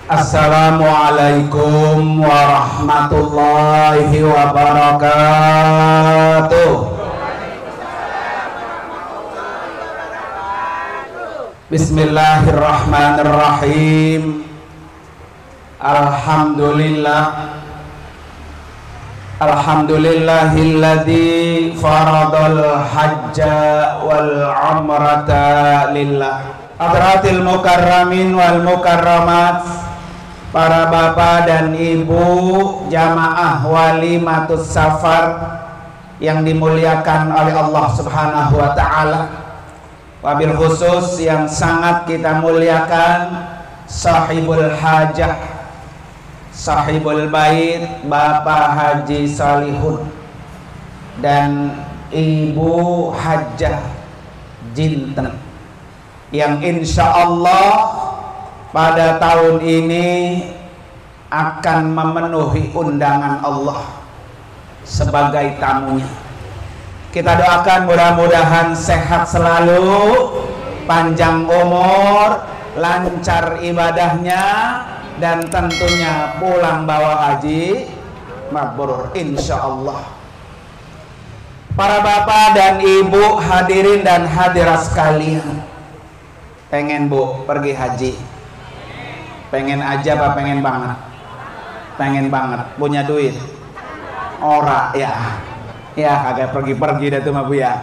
Assalamualaikum warahmatullahi wabarakatuh. Bismillahirrahmanirrahim. Alhamdulillahilladzi faradal hajja wal umrata lillah. Hadratil mukarramin wal mukarramat, para bapak dan ibu jamaah walimatus safar yang dimuliakan oleh Allah Subhanahu wa taala. Wabil khusus yang sangat kita muliakan sahibul hajah, sahibul bait, Bapak Haji Salihun dan Ibu Hajah Jinten, yang insya Allah pada tahun ini akan memenuhi undangan Allah sebagai tamunya. Kita doakan mudah-mudahan sehat selalu, panjang umur, lancar ibadahnya, dan tentunya pulang bawa haji mabrur insya Allah. Para bapak dan ibu, hadirin dan hadirat sekalian, pengen bu pergi haji? Pengen aja apa pengen banget? Pengen banget. Punya duit? Ora ya. Ya kagak pergi-pergi dah tuh mah bu ya.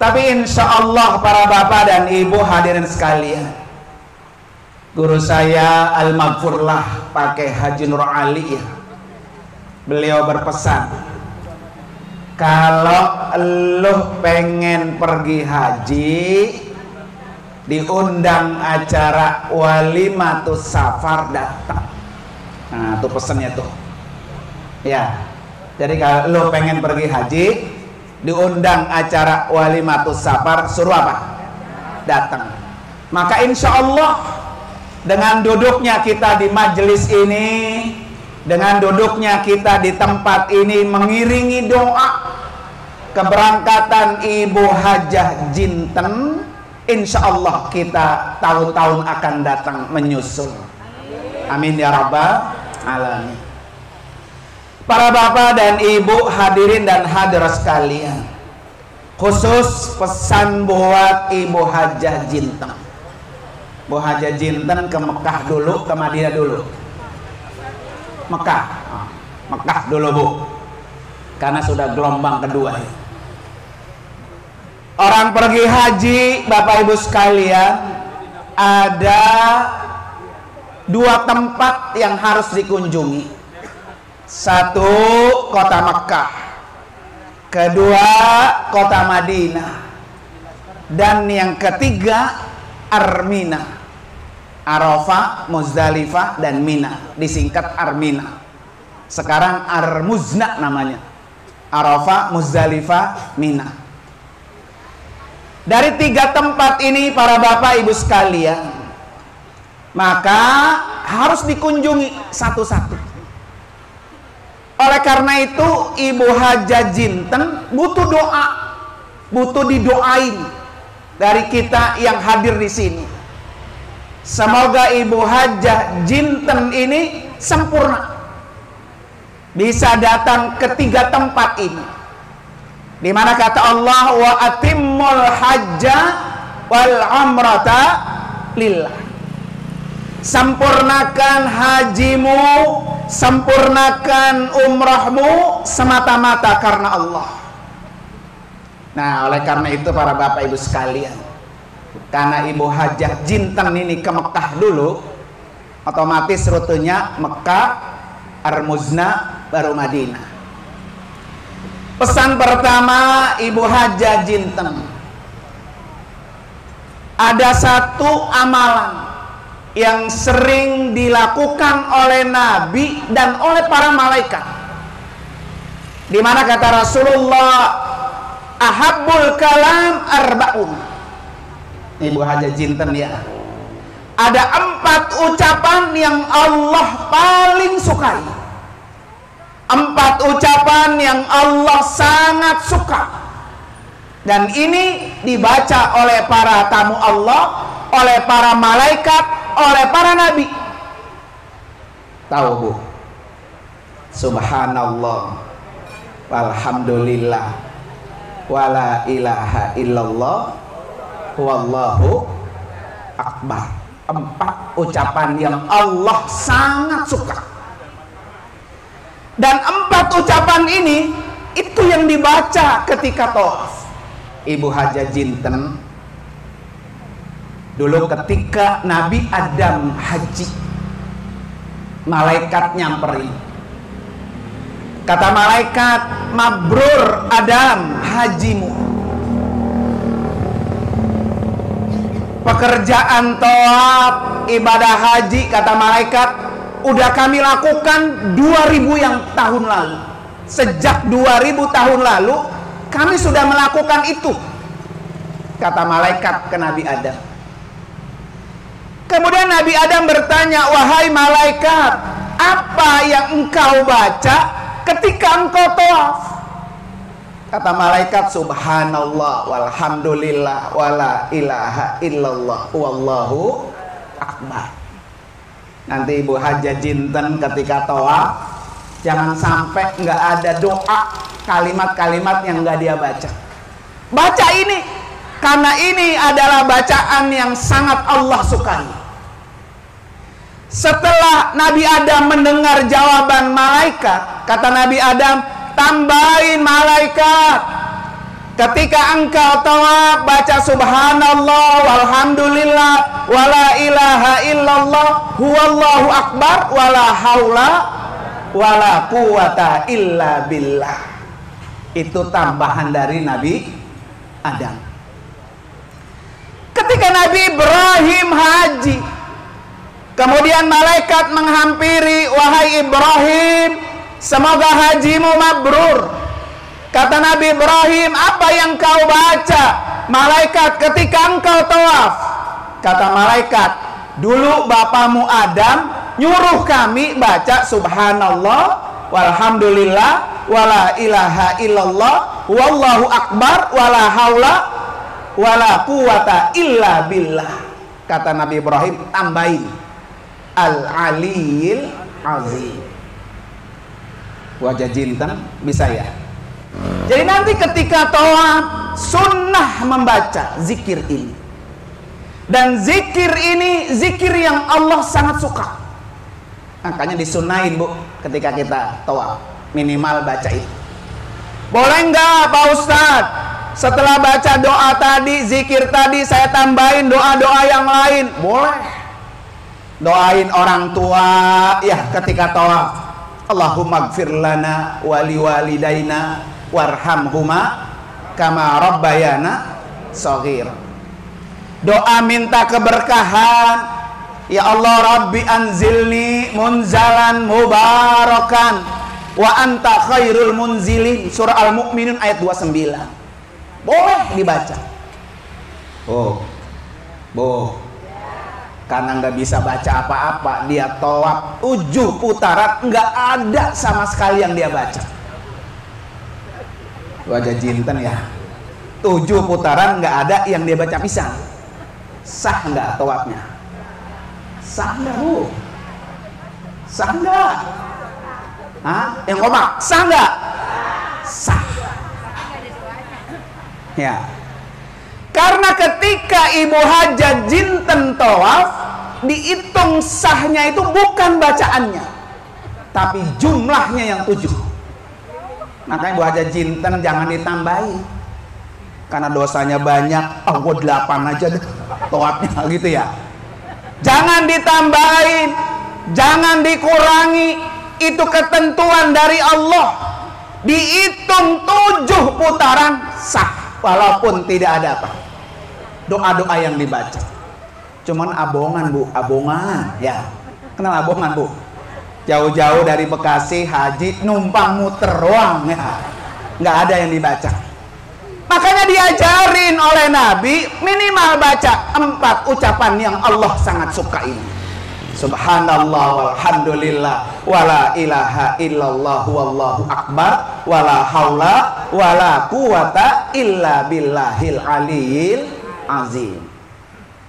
Tapi insya Allah para bapak dan ibu hadirin sekalian, guru saya Al-Maghfurlah pakai Haji Nur Ali ya, beliau berpesan, kalau lu pengen pergi haji, diundang acara walimatus safar, datang. Nah tuh pesannya tuh ya. Jadi kalau lo pengen pergi haji, diundang acara walimatus safar, suruh apa? Datang. Maka insya Allah dengan duduknya kita di majelis ini, dengan duduknya kita di tempat ini mengiringi doa keberangkatan Ibu Hajah Jinten, insya Allah kita tahun-tahun akan datang menyusul. Amin ya rabbal alamin. Para bapak dan ibu, hadirin dan hadirat sekalian, khusus pesan buat Ibu Hajah Jinten. Bu Hajah Jinten ke Mekah dulu, ke Madinah dulu? Mekah, Mekah dulu bu, karena sudah gelombang kedua ya. Orang pergi haji, bapak ibu sekalian, ada dua tempat yang harus dikunjungi. Satu, kota Mekah. Kedua, kota Madinah. Dan yang ketiga, Armina. Arafah, Muzdalifah, dan Mina. Disingkat Armina. Sekarang Armuzna namanya. Arafah, Muzdalifah, Mina. Dari tiga tempat ini para bapak ibu sekalian, maka harus dikunjungi satu-satu. Oleh karena itu Ibu Hajah Jinten butuh doa, butuh didoain dari kita yang hadir di sini. Semoga Ibu Hajah Jinten ini sempurna, bisa datang ke tiga tempat ini, di mana kata Allah, wa atimmul hajja wal umrata lillah. Sempurnakan hajimu, sempurnakan umrahmu semata-mata karena Allah. Nah, oleh karena itu para bapak ibu sekalian, karena Ibu Hajah Jinten ini ke Mekah dulu, otomatis rutenya Mekah, Armuzna, baru Madinah. Pesan pertama Ibu Hajah Jinten, ada satu amalan yang sering dilakukan oleh Nabi dan oleh para malaikat, di mana kata Rasulullah, ahabbul kalam arba'un. Ibu Hajah Jinten ya, ada 4 ucapan yang Allah paling sukai, 4 ucapan yang Allah sangat suka, dan ini dibaca oleh para tamu Allah, oleh para malaikat, oleh para nabi. Tahu Bu? Subhanallah, walhamdulillah, wala ilaha illallah, wallahu akbar. 4 ucapan yang Allah sangat suka. Dan 4 ucapan ini itu yang dibaca ketika tawaf. Ibu Haja Jinten, dulu ketika Nabi Adam haji, malaikat nyamperin. Kata malaikat, mabrur Adam hajimu. Pekerjaan tawaf ibadah haji, kata malaikat, udah kami lakukan 2000 yang tahun lalu. Sejak 2000 tahun lalu kami sudah melakukan itu, kata malaikat ke Nabi Adam. Kemudian Nabi Adam bertanya, wahai malaikat, apa yang engkau baca ketika engkau tawaf? Kata malaikat, subhanallah, walhamdulillah, wala ilaha illallah, wallahu akbar. Nanti Ibu Haja Jinten ketika tawaf, jangan sampai nggak ada doa, kalimat-kalimat yang nggak dia baca. Baca ini, karena ini adalah bacaan yang sangat Allah sukai. Setelah Nabi Adam mendengar jawaban malaikat, kata Nabi Adam, tambahin malaikat, ketika engkau tawaf baca subhanallah, walhamdulillah, wala ilaha illallah, huwallahu akbar, wala haula wala quwata illa billah. Itu tambahan dari Nabi Adam. Ketika Nabi Ibrahim haji, kemudian malaikat menghampiri, wahai Ibrahim, semoga hajimu mabrur. Kata Nabi Ibrahim, apa yang kau baca malaikat ketika engkau tawaf? Kata malaikat, dulu bapamu Adam nyuruh kami baca subhanallah, walhamdulillah, wala ilaha illallah, wallahu akbar, wala haula wala quwata illa billah. Kata Nabi Ibrahim, tambahin al-aliyil azim. Wajah Jinten bisa ya. Jadi nanti ketika tawaf sunnah membaca zikir ini. Dan zikir ini zikir yang Allah sangat suka. Makanya disunahin Bu, ketika kita tawaf minimal baca itu. Boleh nggak Pak Ustadz, setelah baca doa tadi, zikir tadi, saya tambahin doa-doa yang lain? Boleh. Doain orang tua ya ketika tawaf. Allahumma gfir lana wali walidaina warhamhuma kama rabbayana shaghir. Doa minta keberkahan, ya Allah Rabbi anzilni munzalan mubarakan wa anta khairul munzilin. Surah Al-Mu'minun ayat 29. Boleh dibaca. Karena nggak bisa baca apa-apa, dia tawaf 7 putaran nggak ada sama sekali yang dia baca. Wajah Jinten ya, 7 putaran nggak ada yang dia baca pisang. Sah nggak tawafnya? Sah nggak Bu? Sah nggak? Hah? Yang kompak, sah nggak? Sah. Ya. Karena ketika Ibu Haja Jinten tawaf, dihitung sahnya itu bukan bacaannya, tapi jumlahnya yang 7. Makanya Ibu Haja Jinten jangan ditambahin, karena dosanya banyak. Oh 8 aja deh tawafnya gitu ya. Jangan ditambahin, jangan dikurangi. Itu ketentuan dari Allah. Dihitung 7 putaran sah, walaupun tidak ada apa doa-doa yang dibaca. Cuman abongan Bu, abongan ya. Kenal abongan Bu? Jauh-jauh dari Bekasi haji numpang muter doang ya, nggak ada yang dibaca. Makanya diajarin oleh Nabi minimal baca 4 ucapan yang Allah sangat suka ini. Subhanallah walhamdulillah wala ilaha illallah wallahu akbar wala haula wala quwata illa billahil aliyil azim.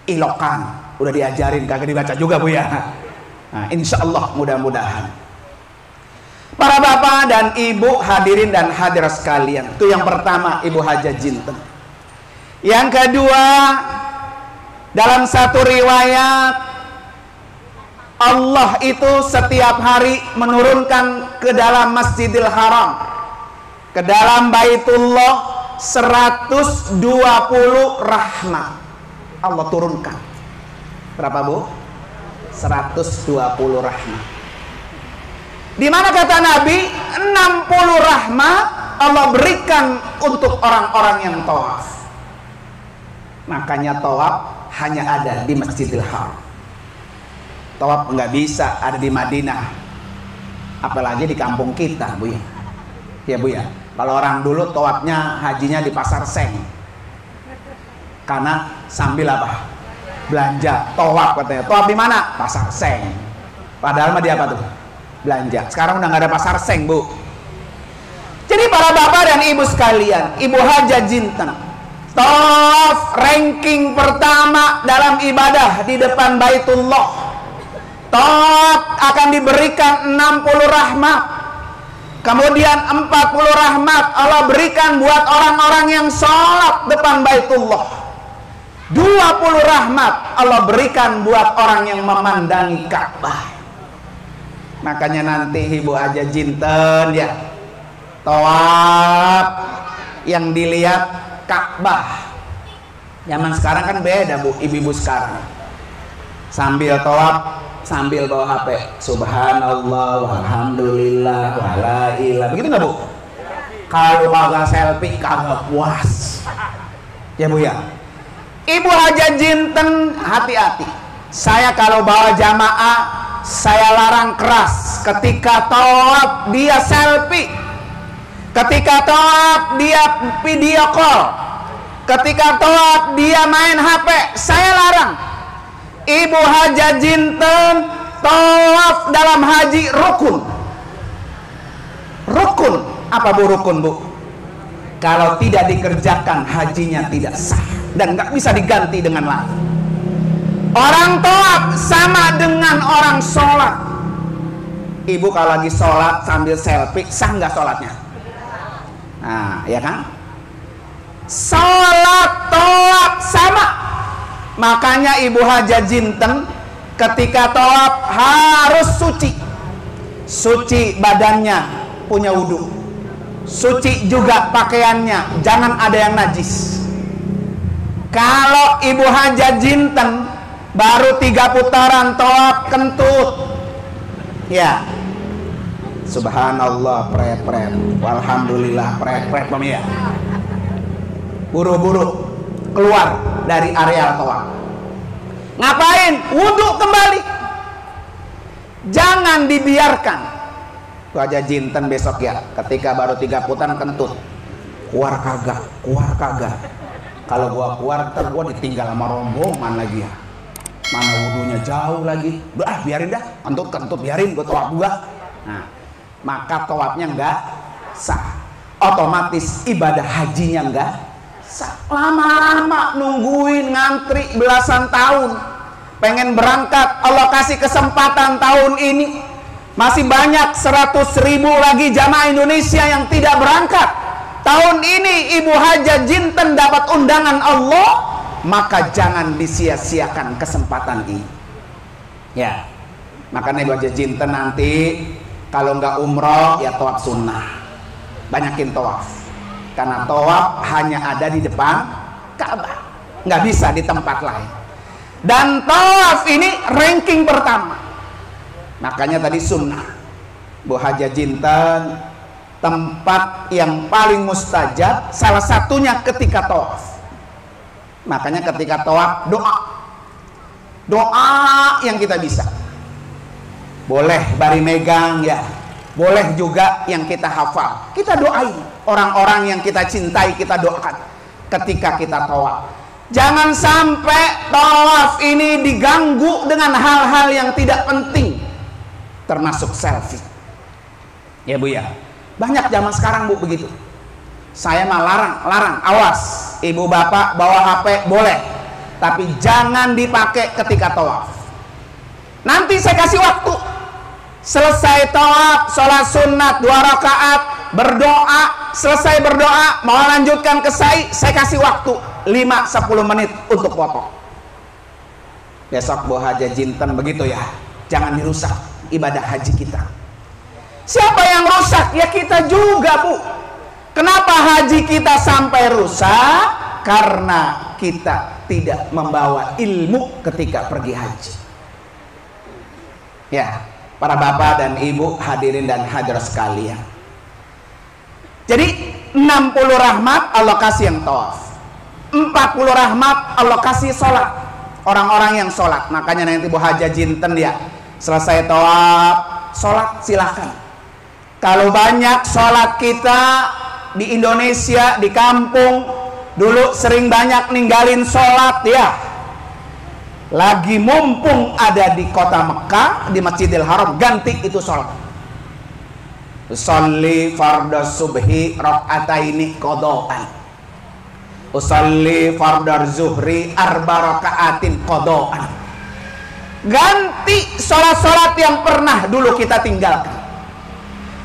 Ilokan udah diajarin, kagak dibaca juga Bu ya. Nah, insya Allah mudah-mudahan. Para bapak dan ibu hadirin dan hadirat sekalian, itu yang pertama, Ibu Hajah Jinten. Yang kedua, dalam satu riwayat, Allah itu setiap hari menurunkan ke dalam Masjidil Haram, ke dalam Baitullah, 120 rahmat Allah turunkan. Berapa, Bu? 120 rahmat. Di mana kata Nabi, 60 rahmat Allah berikan untuk orang-orang yang tawaf. Makanya tawaf hanya ada di Masjidil Haram. Tawaf nggak bisa ada di Madinah, apalagi di kampung kita, Bu ya. Ya, Bu ya. Kalau orang dulu tawafnya, hajinya di Pasar Seng, karena sambil apa? Belanja. Tawaf katanya. Tawaf di mana? Pasar Seng. Padahal mah dia apa tuh? Belanja. Sekarang udah nggak ada Pasar Seng, Bu. Jadi para bapak dan ibu sekalian, Ibu Hajah Jinten, tawaf ranking pertama dalam ibadah di depan Baitullah. Tawaf akan diberikan 60 rahmat. Kemudian 40 rahmat Allah berikan buat orang-orang yang sholat depan Baitullah. 20 rahmat Allah berikan buat orang yang memandangi Ka'bah. Makanya nanti Ibu Hajah Jinten ya, tawaf yang dilihat Ka'bah. Zaman sekarang kan beda, Bu, ibu-ibu sekarang. Sambil tawaf sambil bawa HP, subhanallah, alhamdulillah, wala ilah, begitu nggak, Bu? Kalau kagak selfie kagak puas, ya, Bu ya. Ibu Hajah Jinten, hati-hati. Saya kalau bawa jamaah, saya larang keras. Ketika tawaf dia selfie, ketika tawaf dia video call, ketika tawaf dia main HP, saya larang. Ibu Hajah Jinten tawaf dalam haji rukun. Rukun. Apa, Bu, rukun, Bu? Kalau tidak dikerjakan hajinya tidak sah dan nggak bisa diganti dengan lain. Orang tawaf sama dengan orang sholat. Ibu kalau lagi sholat sambil selfie, sah nggak sholatnya? Nah, ya kan? Sholat tawaf sama. Makanya Ibu Hajah Jinten ketika tawaf harus suci. Suci badannya, punya wudhu. Suci juga pakaiannya, jangan ada yang najis. Kalau Ibu Hajah Jinten baru 3 putaran tawaf kentut, ya, subhanallah, pret-pret, walhamdulillah, pret-pret, ya. Buru-buru keluar dari area tawaf. Ngapain? Wudhu kembali. Jangan dibiarkan. Ibu Hajah Jinten besok ya, ketika baru 3 putaran kentut, keluar kagak, keluar kagak. Kalau gua keluar, ntar gua ditinggal sama rombongan lagi ya. Mana wudhunya jauh lagi. Udah, biarin dah, kentut biarin, gua tawaf gua. Nah, maka tawafnya enggak sah. Otomatis ibadah hajinya enggak sah. Lama-lama nungguin ngantri belasan tahun, pengen berangkat, Allah kasih kesempatan tahun ini. Masih banyak 100.000 lagi jamaah Indonesia yang tidak berangkat. Tahun ini Ibu Hajah Jinten dapat undangan Allah, maka jangan disia-siakan kesempatan ini. Ya, makanya Ibu Hajah Jinten nanti kalau nggak umroh ya tawaf sunnah, banyakin tawaf, karena tawaf hanya ada di depan Ka'bah, nggak bisa di tempat lain. Dan tawaf ini ranking pertama. Makanya tadi sunnah, Bu Hajah Jinten, tempat yang paling mustajab salah satunya ketika tawaf. Makanya ketika tawaf doa yang kita bisa. Boleh bari megang ya, boleh juga yang kita hafal. Kita doain orang-orang yang kita cintai, kita doakan ketika kita tawaf. Jangan sampai tawaf ini diganggu dengan hal-hal yang tidak penting, termasuk selfie. Ya, Bu ya. Banyak zaman sekarang, Bu, begitu. Saya mah larang, awas. Ibu bapak bawa HP boleh, tapi jangan dipakai ketika tawaf. Nanti saya kasih waktu. Selesai tawaf, sholat sunat 2 rakaat, berdoa, selesai berdoa, mau lanjutkan ke saya kasih waktu 5-10 menit untuk foto. Besok Bu Haja Jinten begitu ya, jangan dirusak ibadah haji kita. Siapa yang rusak? Ya kita juga, Bu. Kenapa haji kita sampai rusak? Karena kita tidak membawa ilmu ketika pergi haji. Ya, para bapak dan ibu, hadirin dan hadirat sekalian. Jadi 60 rahmat Allah kasih yang tawaf, 40 rahmat Allah kasih sholat, orang-orang yang sholat. Makanya nanti Bu Haja Jinten ya, selesai tawaf, sholat silahkan. Kalau banyak sholat kita di Indonesia, di kampung, dulu sering banyak ninggalin sholat ya. Lagi mumpung ada di kota Mekah, di Masjidil Haram, ganti itu sholat. Usolli fardhu subhi raka'ataini qadaan. Usolli fardhu zuhri arba raka'atin qadaan. Ganti sholat-sholat yang pernah dulu kita tinggalkan.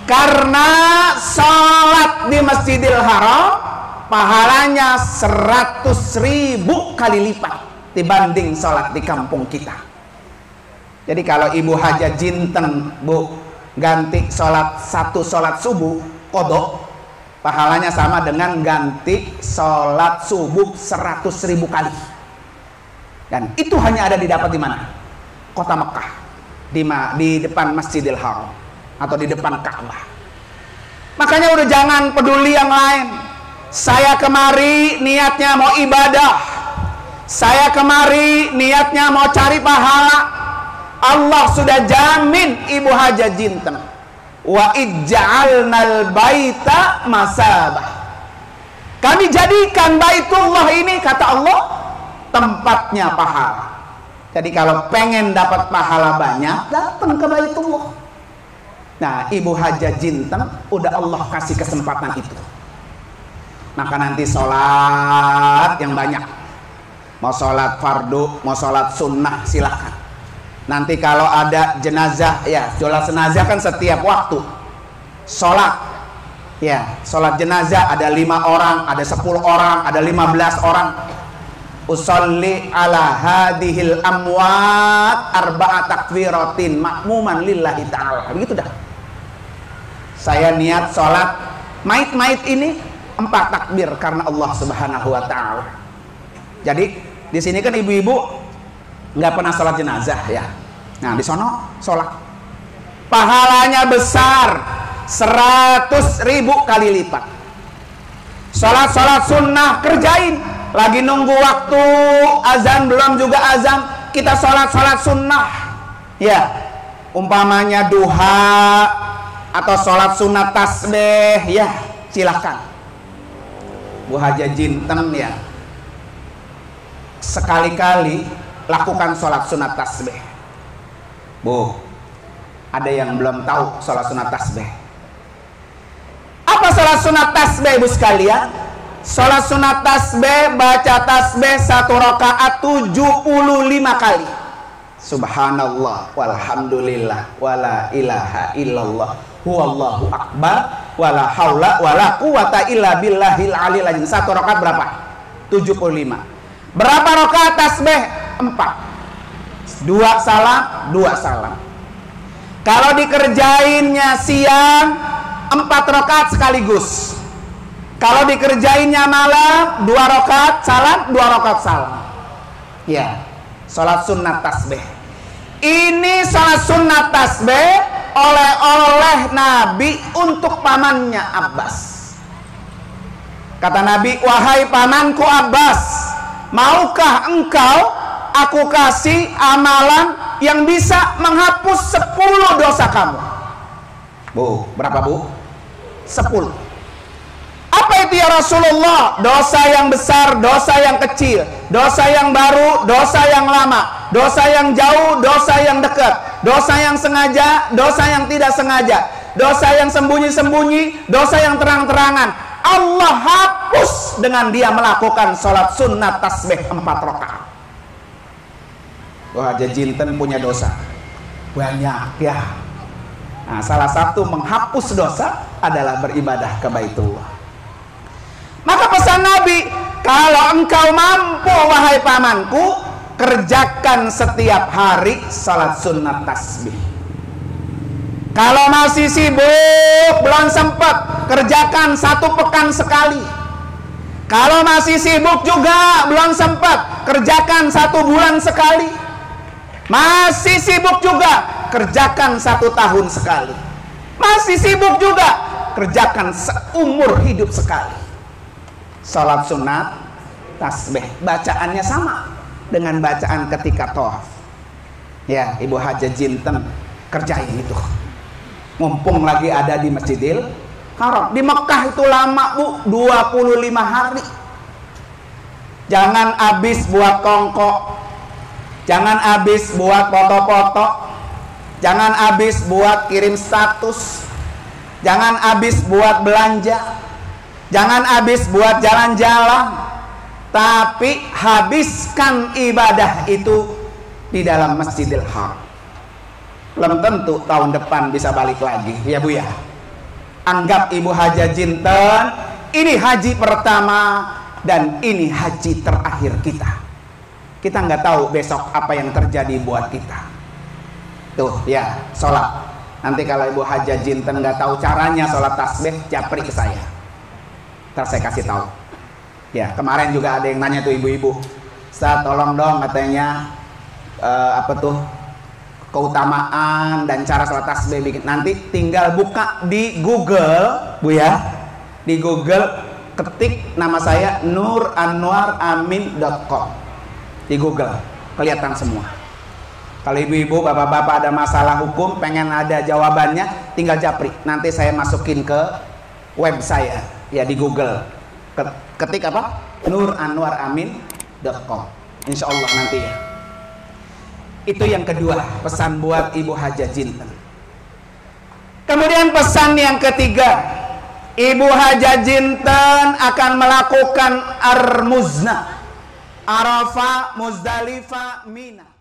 Karena sholat di Masjidil Haram pahalanya 100.000 kali lipat dibanding sholat di kampung kita. Jadi kalau Ibu Haja Jinten, Bu, ganti sholat subuh kodok, pahalanya sama dengan ganti sholat subuh 100.000 kali. Dan itu hanya ada didapat di mana? Kota Mekah, di depan Masjidil Haram atau di depan Ka'bah. Makanya udah jangan peduli yang lain. Saya kemari niatnya mau ibadah, saya kemari niatnya mau cari pahala. Allah sudah jamin Ibu Haja Jinten, wa ij'alnal baita masabah. Kami jadikan Baitullah ini, kata Allah, tempatnya pahala. Jadi kalau pengen dapat pahala banyak, datang ke Baitullah. Nah, Ibu Haja Jinten udah Allah kasih kesempatan itu. Maka nanti sholat yang banyak. Mau sholat fardu, mau sholat sunnah, silahkan. Nanti kalau ada jenazah, ya sholat jenazah kan setiap waktu. Sholat, ya sholat jenazah ada 5 orang, ada 10 orang, ada 15 orang. Usolli ala hadihil amwat arba'a takbiratin makmuman lillahi ta'ala. Begitu dah. Saya niat sholat mayit-mayit ini 4 takbir karena Allah Subhanahu wa ta'ala. Jadi di sini kan ibu-ibu nggak pernah sholat jenazah ya. Nah di sono sholat, pahalanya besar 100.000 kali lipat. Sholat sunnah kerjain, lagi nunggu waktu azan belum juga azan, kita sholat sunnah ya, umpamanya duha atau sholat sunat tasbih ya, silahkan. Bu Haja Jinten ya, sekali-kali lakukan sholat sunat tasbih. Bu, ada yang belum tahu sholat sunat tasbih. Apa sholat sunat tasbih, Ibu sekalian? Sholat sunat tasbih, baca tasbih 1 rakaat 75 kali. Subhanallah walhamdulillah wala ilaha illallah huwallahu akbar wala haula wala quwata illa billahil aliyil azim. 1 rakaat berapa? 75. Berapa rakaat tasbih? 4. 2 salam, 2 salam. Kalau dikerjainnya siang 4 rakaat sekaligus. Kalau dikerjainnya malam 2 rakaat salam, 2 rakaat salam. Ya, sholat sunat tasbih. Ini sholat sunat tasbih oleh Nabi untuk pamannya Abbas. Kata Nabi, wahai pamanku Abbas, maukah engkau aku kasih amalan yang bisa menghapus 10 dosa kamu? Bu, berapa Bu? 10. Apa itu ya Rasulullah? Dosa yang besar, dosa yang kecil, dosa yang baru, dosa yang lama, dosa yang jauh, dosa yang dekat, dosa yang sengaja, dosa yang tidak sengaja, dosa yang sembunyi-sembunyi, dosa yang terang-terangan. Allah hapus dengan dia melakukan sholat sunat tasbih 4 rakaat. Bu Haja Jinten punya dosa. Banyak ya. Nah, salah satu menghapus dosa adalah beribadah ke Baitullah. Maka pesan Nabi, kalau engkau mampu wahai pamanku, kerjakan setiap hari salat sunat tasbih. Kalau masih sibuk, belum sempat, kerjakan 1 pekan sekali. Kalau masih sibuk juga, belum sempat, kerjakan 1 bulan sekali. Masih sibuk juga, kerjakan 1 tahun sekali. Masih sibuk juga, kerjakan seumur hidup sekali. Salat sunat tasbih, bacaannya sama dengan bacaan ketika tawaf. Ya, Ibu Haja Jinten kerjain itu. Mumpung lagi ada di Masjidil Haram. Di Mekah itu lama, Bu, 25 hari. Jangan habis buat kongkok, jangan habis buat foto-foto, jangan habis buat kirim status, jangan habis buat belanja, jangan habis buat jalan-jalan, tapi habiskan ibadah itu di dalam Masjidil Haram. Belum tentu tahun depan bisa balik lagi, ya Bu ya. Anggap Ibu Haja Jinten ini haji pertama dan ini haji terakhir kita. Kita nggak tahu besok apa yang terjadi buat kita. Tuh ya, sholat. Nanti kalau Ibu Haja Jinten nggak tahu caranya sholat tasbih, japri ke saya. Ntar saya kasih tahu. Ya, kemarin juga ada yang nanya tuh ibu-ibu, Ustaz tolong dong katanya keutamaan dan cara sholat tasbih bikin. Nanti tinggal buka di Google, Bu ya. Di Google ketik nama saya nuranwaramin.com. Di Google kelihatan semua. Kalau ibu-ibu, bapak-bapak ada masalah hukum, pengen ada jawabannya, tinggal japri. Nanti saya masukin ke web saya, ya di Google. Ketik apa? nuranwaramin.com. Insya Allah nanti ya. Itu yang kedua, pesan buat Ibu Haja Jinten. Kemudian pesan yang ketiga, Ibu Haja Jinten akan melakukan Ar-Muznah, Arafah, Muzdalifah, Mina.